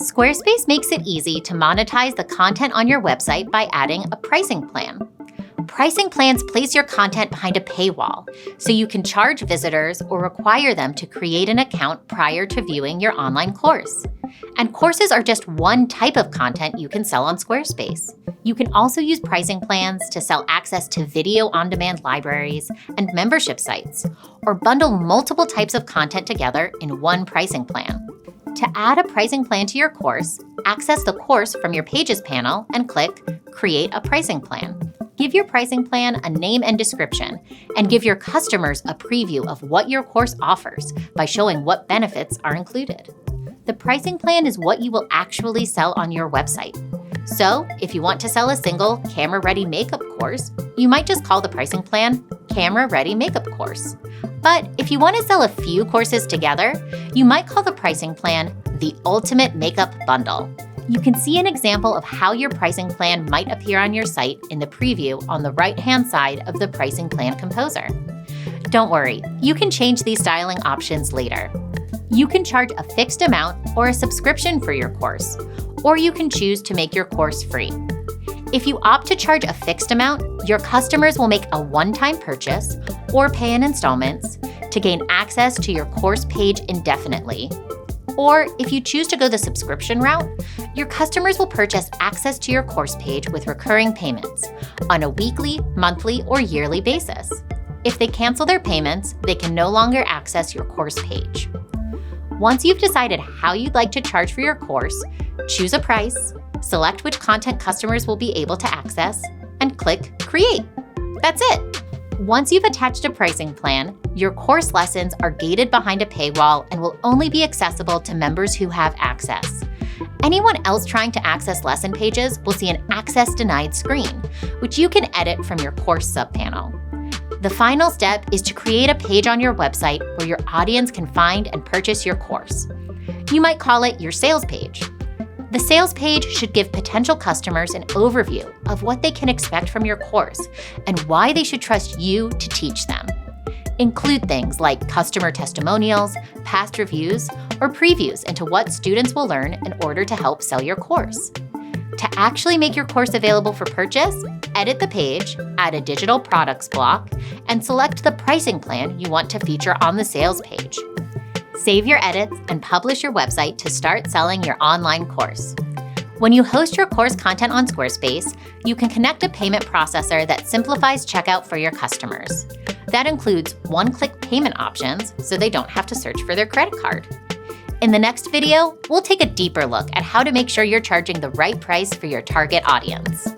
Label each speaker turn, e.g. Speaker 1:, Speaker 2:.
Speaker 1: Squarespace makes it easy to monetize the content on your website by adding a pricing plan. Pricing plans place your content behind a paywall, so you can charge visitors or require them to create an account prior to viewing your online course. And courses are just one type of content you can sell on Squarespace. You can also use pricing plans to sell access to video on-demand libraries and membership sites, or bundle multiple types of content together in one pricing plan. To add a pricing plan to your course, access the course from your Pages panel and click Create a Pricing Plan. Give your pricing plan a name and description, and give your customers a preview of what your course offers by showing what benefits are included. The pricing plan is what you will actually sell on your website. So, if you want to sell a single camera-ready makeup course, you might just call the pricing plan Camera-Ready Makeup Course. But if you want to sell a few courses together, you might call the pricing plan the Ultimate Makeup Bundle. You can see an example of how your pricing plan might appear on your site in the preview on the right-hand side of the Pricing Plan Composer. Don't worry, you can change these styling options later. You can charge a fixed amount or a subscription for your course, or you can choose to make your course free. If you opt to charge a fixed amount, your customers will make a one-time purchase or pay in installments to gain access to your course page indefinitely. Or if you choose to go the subscription route, your customers will purchase access to your course page with recurring payments on a weekly, monthly, or yearly basis. If they cancel their payments, they can no longer access your course page. Once you've decided how you'd like to charge for your course, choose a price, select which content customers will be able to access, and click Create. That's it! Once you've attached a pricing plan, your course lessons are gated behind a paywall and will only be accessible to members who have access. Anyone else trying to access lesson pages will see an Access Denied screen, which you can edit from your course subpanel. The final step is to create a page on your website where your audience can find and purchase your course. You might call it your sales page. The sales page should give potential customers an overview of what they can expect from your course and why they should trust you to teach them. Include things like customer testimonials, past reviews, or previews into what students will learn in order to help sell your course. To actually make your course available for purchase, edit the page, add a digital products block, and select the pricing plan you want to feature on the sales page. Save your edits and publish your website to start selling your online course. When you host your course content on Squarespace, you can connect a payment processor that simplifies checkout for your customers. That includes one-click payment options so they don't have to search for their credit card. In the next video, we'll take a deeper look at how to make sure you're charging the right price for your target audience.